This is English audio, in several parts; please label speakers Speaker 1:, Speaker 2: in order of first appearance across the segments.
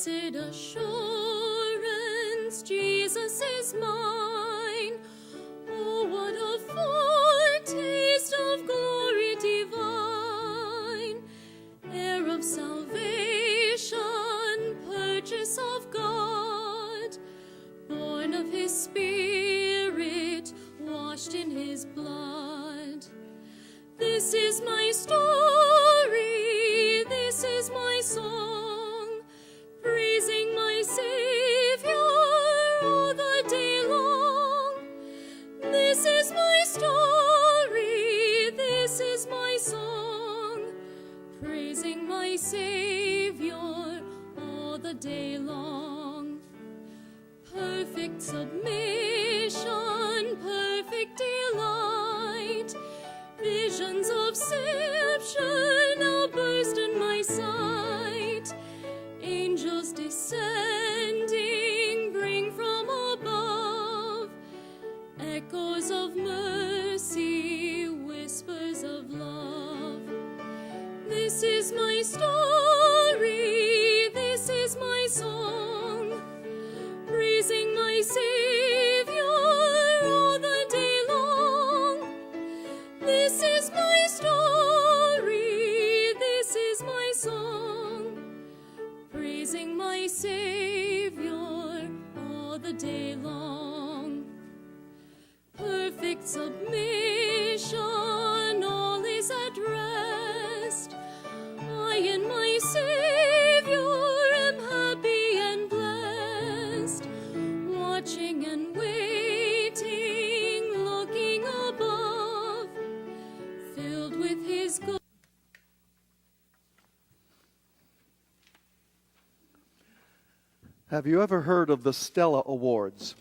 Speaker 1: Blessed assurance, Jesus is mine. Oh, what a foretaste of glory divine, heir of salvation, purchase of God, born of his Spirit, washed in his blood. This is my story, this is my song, praising my Savior all the day long. This is my story, this is my song, praising my Savior all the day long. Perfect submission, perfect delight, visions of Samson now burst in my sight. Angels descending bring from above echoes of mercy, whispers of love. This is my story, this is my song, praising my Savior all the day long. This is my story, this is my song, praising my Savior all the day long. Perfect submission, all is at rest. I in my Savior am happy and blessed, watching and waiting, looking above, filled with his good.
Speaker 2: Have you ever heard of the Stella Awards?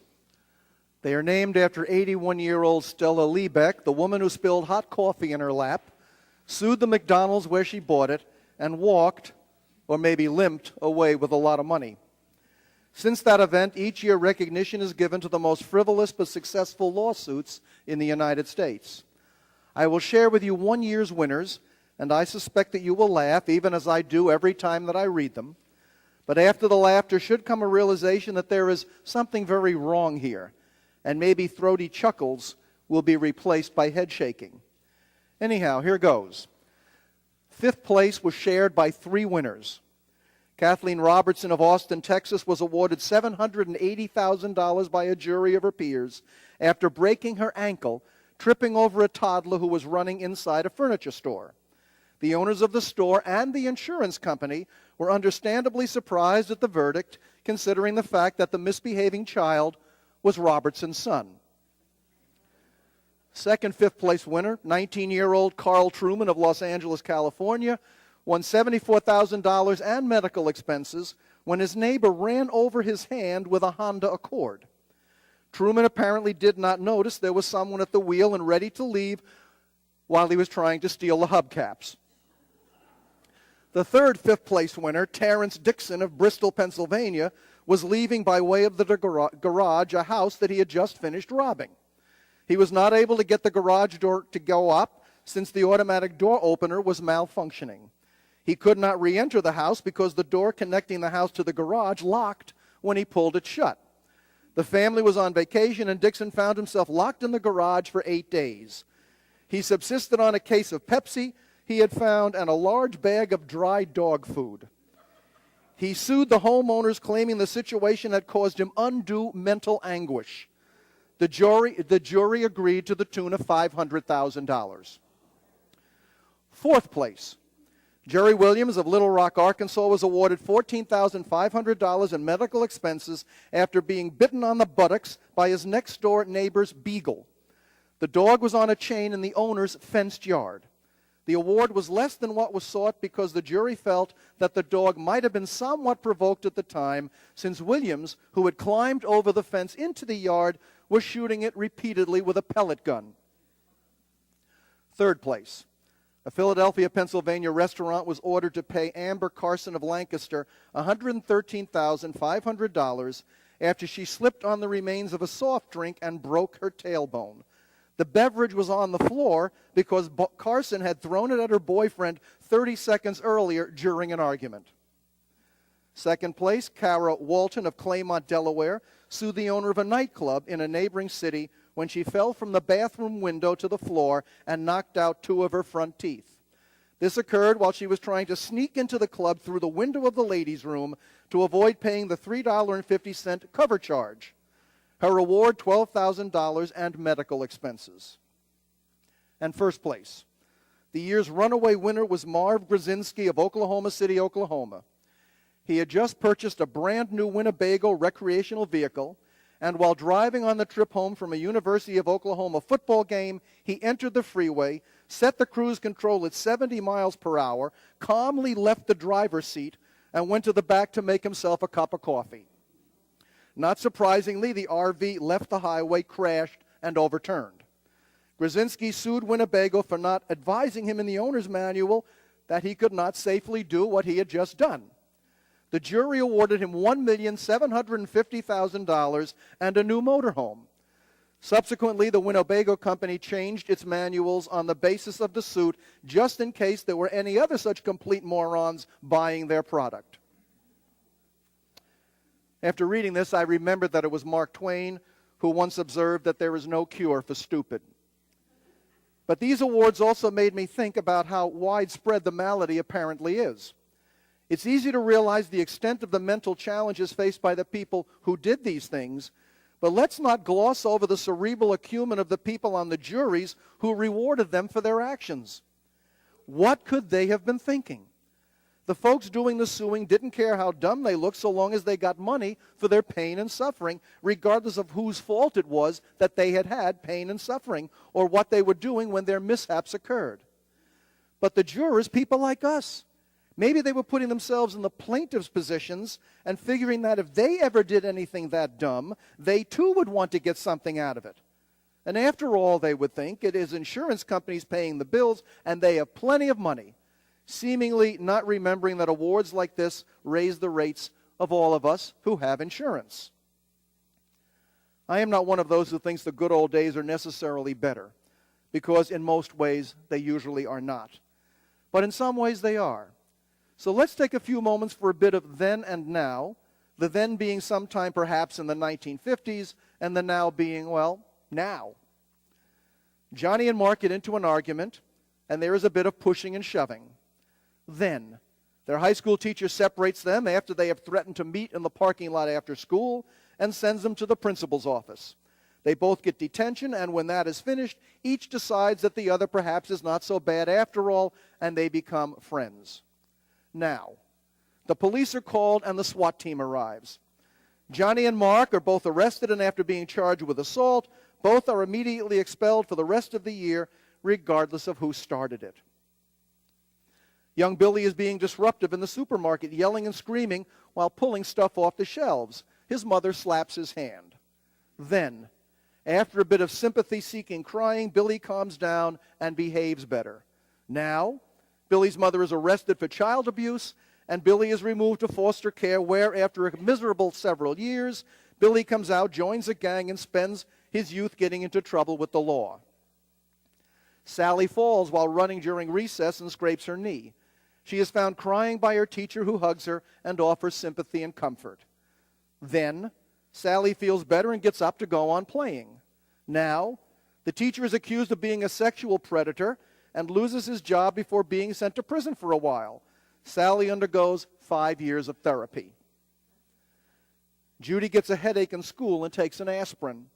Speaker 2: They are named after 81-year-old Stella Liebeck, the woman who spilled hot coffee in her lap, sued the McDonald's where she bought it, and walked, or maybe limped, away with a lot of money. Since that event, each year recognition is given to the most frivolous but successful lawsuits in the United States. I will share with you one year's winners, and I suspect that you will laugh, even as I do every time that I read them. But after the laughter should come a realization that there is something very wrong here, and maybe throaty chuckles will be replaced by head shaking. Anyhow, here goes. Fifth place was shared by three winners. Kathleen Robertson of Austin, Texas, was awarded $780,000 by a jury of her peers after breaking her ankle, tripping over a toddler who was running inside a furniture store. The owners of the store and the insurance company were understandably surprised at the verdict, considering the fact that the misbehaving child was Robertson's son. Second fifth-place winner, 19-year-old Carl Truman of Los Angeles, California, won $74,000 and medical expenses when his neighbor ran over his hand with a Honda Accord. Truman apparently did not notice there was someone at the wheel and ready to leave while he was trying to steal the hubcaps. The third fifth-place winner, Terrence Dixon of Bristol, Pennsylvania, was leaving by way of the garage, a house that he had just finished robbing. He was not able to get the garage door to go up since the automatic door opener was malfunctioning. He could not re-enter the house because the door connecting the house to the garage locked when he pulled it shut. The family was on vacation, and Dixon found himself locked in the garage for 8 days. He subsisted on a case of Pepsi he had found and a large bag of dry dog food. He sued the homeowners, claiming the situation had caused him undue mental anguish. The jury agreed to the tune of $500,000. Fourth place, Jerry Williams of Little Rock, Arkansas, was awarded $14,500 in medical expenses after being bitten on the buttocks by his next-door neighbor's beagle. The dog was on a chain in the owner's fenced yard. The award was less than what was sought because the jury felt that the dog might have been somewhat provoked at the time, since Williams, who had climbed over the fence into the yard, was shooting it repeatedly with a pellet gun. Third place, a Philadelphia, Pennsylvania restaurant was ordered to pay Amber Carson of Lancaster $113,500 after she slipped on the remains of a soft drink and broke her tailbone. The beverage was on the floor because Carson had thrown it at her boyfriend 30 seconds earlier during an argument. Second place, Kara Walton of Claymont, Delaware, sued the owner of a nightclub in a neighboring city when she fell from the bathroom window to the floor and knocked out 2 of her front teeth. This occurred while she was trying to sneak into the club through the window of the ladies' room to avoid paying the $3.50 cover charge. Her reward, $12,000 and medical expenses. And first place, the year's runaway winner was Marv Grzinski of Oklahoma City, Oklahoma. He had just purchased a brand new Winnebago recreational vehicle, and while driving on the trip home from a University of Oklahoma football game, he entered the freeway, set the cruise control at 70 miles per hour, calmly left the driver's seat, and went to the back to make himself a cup of coffee. Not surprisingly, the RV left the highway, crashed, and overturned. Grzinski sued Winnebago for not advising him in the owner's manual that he could not safely do what he had just done. The jury awarded him $1,750,000 and a new motorhome. Subsequently, the Winnebago company changed its manuals on the basis of the suit just in case there were any other such complete morons buying their product. After reading this, I remembered that it was Mark Twain who once observed that there is no cure for stupid. But these awards also made me think about how widespread the malady apparently is. It's easy to realize the extent of the mental challenges faced by the people who did these things, but let's not gloss over the cerebral acumen of the people on the juries who rewarded them for their actions. What could they have been thinking? The folks doing the suing didn't care how dumb they looked so long as they got money for their pain and suffering, regardless of whose fault it was that they had had pain and suffering or what they were doing when their mishaps occurred. But the jurors, people like us, maybe they were putting themselves in the plaintiff's positions and figuring that if they ever did anything that dumb, they too would want to get something out of it. And after all, they would think, it is insurance companies paying the bills, and they have plenty of money, seemingly not remembering that awards like this raise the rates of all of us who have insurance. I am not one of those who thinks the good old days are necessarily better, because in most ways they usually are not. But in some ways they are. So let's take a few moments for a bit of then and now, the then being sometime perhaps in the 1950s, and the now being, well, now. Johnny and Mark get into an argument, and there is a bit of pushing and shoving. Then, their high school teacher separates them after they have threatened to meet in the parking lot after school and sends them to the principal's office. They both get detention, and when that is finished, each decides that the other perhaps is not so bad after all, and they become friends. Now, the police are called and the SWAT team arrives. Johnny and Mark are both arrested, and after being charged with assault, both are immediately expelled for the rest of the year, regardless of who started it. Young Billy is being disruptive in the supermarket, yelling and screaming while pulling stuff off the shelves. His mother slaps his hand. Then, after a bit of sympathy-seeking crying, Billy calms down and behaves better. Now, Billy's mother is arrested for child abuse, and Billy is removed to foster care where, after a miserable several years, Billy comes out, joins a gang, and spends his youth getting into trouble with the law. Sally falls while running during recess and scrapes her knee. She is found crying by her teacher, who hugs her and offers sympathy and comfort. Then, Sally feels better and gets up to go on playing. Now, the teacher is accused of being a sexual predator and loses his job before being sent to prison for a while. Sally undergoes 5 years of therapy. Judy gets a headache in school and takes an aspirin.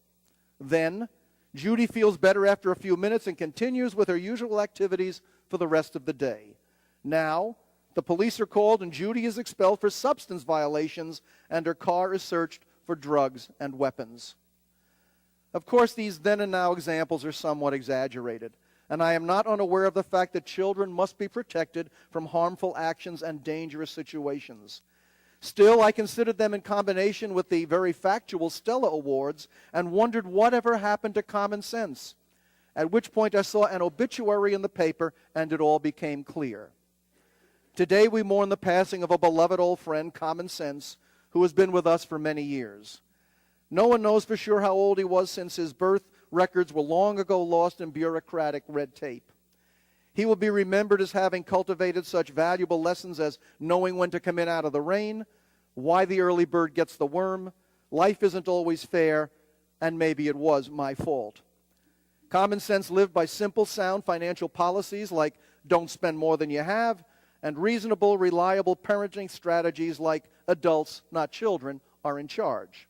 Speaker 2: Then, Judy feels better after a few minutes and continues with her usual activities for the rest of the day. Now, the police are called and Judy is expelled for substance violations, and her car is searched for drugs and weapons. Of course, these then and now examples are somewhat exaggerated, and I am not unaware of the fact that children must be protected from harmful actions and dangerous situations. Still, I considered them in combination with the very factual Stella Awards and wondered whatever happened to common sense, at which point I saw an obituary in the paper and it all became clear. Today we mourn the passing of a beloved old friend, Common Sense, who has been with us for many years. No one knows for sure how old he was, since his birth records were long ago lost in bureaucratic red tape. He will be remembered as having cultivated such valuable lessons as knowing when to come in out of the rain, why the early bird gets the worm, life isn't always fair, and maybe it was my fault. Common sense lived by simple, sound financial policies like don't spend more than you have, and reasonable, reliable parenting strategies like adults, not children, are in charge.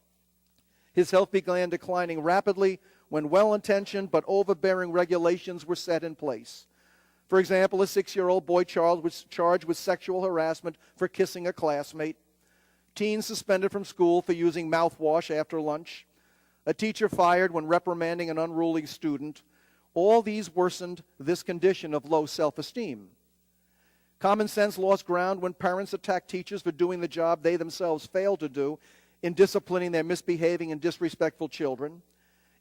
Speaker 2: His health began declining rapidly when well-intentioned but overbearing regulations were set in place. For example, a 6-year-old boy Charles was charged with sexual harassment for kissing a classmate. Teens suspended from school for using mouthwash after lunch. A teacher fired when reprimanding an unruly student. All these worsened this condition of low self-esteem. Common sense lost ground when parents attacked teachers for doing the job they themselves failed to do in disciplining their misbehaving and disrespectful children.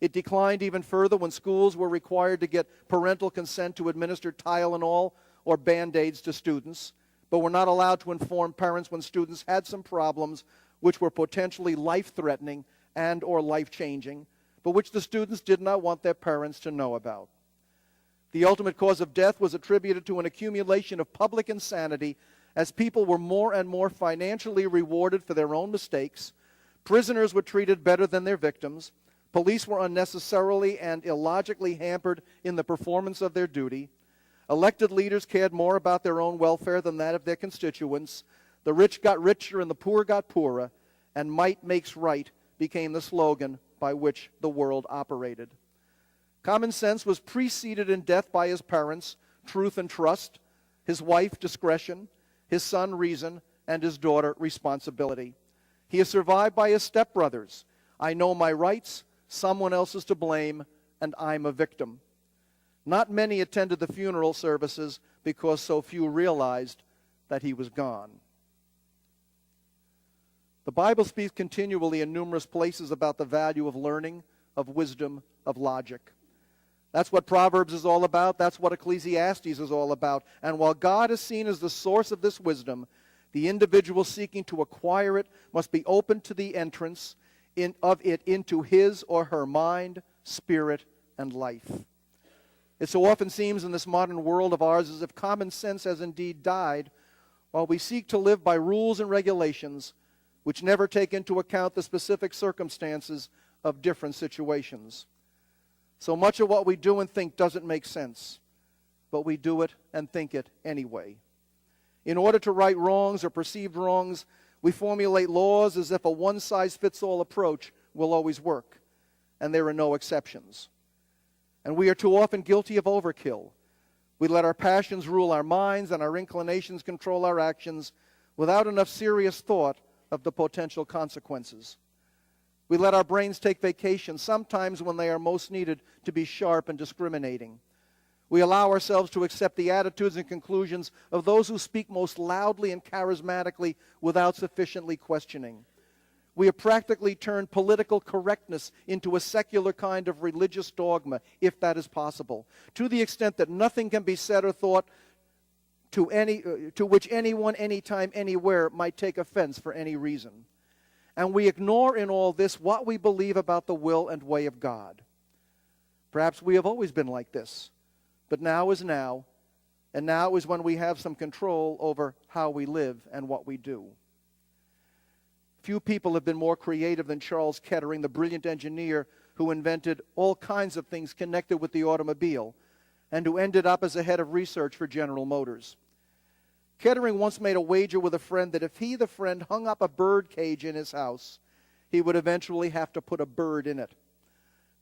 Speaker 2: It declined even further when schools were required to get parental consent to administer Tylenol or Band-Aids to students, but were not allowed to inform parents when students had some problems which were potentially life-threatening and or life-changing, but which the students did not want their parents to know about. The ultimate cause of death was attributed to an accumulation of public insanity as people were more and more financially rewarded for their own mistakes. Prisoners were treated better than their victims. Police were unnecessarily and illogically hampered in the performance of their duty. Elected leaders cared more about their own welfare than that of their constituents. The rich got richer and the poor got poorer, and might makes right became the slogan by which the world operated. Common sense was preceded in death by his parents, truth and trust, his wife, discretion, his son, reason, and his daughter, responsibility. He is survived by his stepbrothers. I know my rights, someone else is to blame, and I'm a victim. Not many attended the funeral services because so few realized that he was gone. The Bible speaks continually in numerous places about the value of learning, of wisdom, of logic. That's what Proverbs is all about. That's what Ecclesiastes is all about. And while God is seen as the source of this wisdom, the individual seeking to acquire it must be open to the entrance of it into his or her mind, spirit, and life. It so often seems in this modern world of ours as if common sense has indeed died, while we seek to live by rules and regulations which never take into account the specific circumstances of different situations. So much of what we do and think doesn't make sense, but we do it and think it anyway. In order to right wrongs or perceived wrongs, we formulate laws as if a one-size-fits-all approach will always work, and there are no exceptions. And we are too often guilty of overkill. We let our passions rule our minds and our inclinations control our actions without enough serious thought of the potential consequences. We let our brains take vacation, sometimes when they are most needed to be sharp and discriminating. We allow ourselves to accept the attitudes and conclusions of those who speak most loudly and charismatically without sufficiently questioning. We have practically turned political correctness into a secular kind of religious dogma, if that is possible, to the extent that nothing can be said or thought to which anyone, anytime, anywhere might take offense for any reason. And we ignore in all this what we believe about the will and way of God. Perhaps we have always been like this, but now is now, and now is when we have some control over how we live and what we do. Few people have been more creative than Charles Kettering, the brilliant engineer who invented all kinds of things connected with the automobile and who ended up as the head of research for General Motors. Kettering once made a wager with a friend that if he, the friend, hung up a bird cage in his house, he would eventually have to put a bird in it.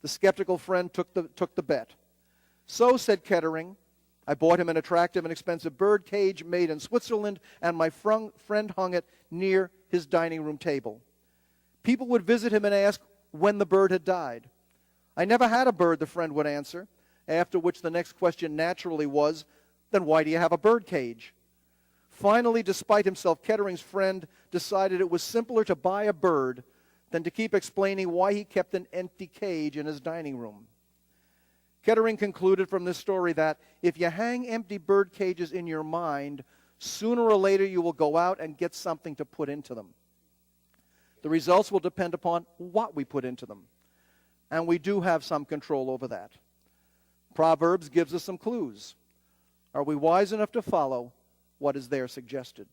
Speaker 2: The skeptical friend took the bet. So, said Kettering, I bought him an attractive and expensive bird cage made in Switzerland, and my friend hung it near his dining room table. People would visit him and ask when the bird had died. I never had a bird, the friend would answer, after which the next question naturally was, then why do you have a bird cage? Finally, despite himself, Kettering's friend decided it was simpler to buy a bird than to keep explaining why he kept an empty cage in his dining room. Kettering concluded from this story that if you hang empty bird cages in your mind, sooner or later you will go out and get something to put into them. The results will depend upon what we put into them, and we do have some control over that. Proverbs gives us some clues. Are we wise enough to follow what is there suggested?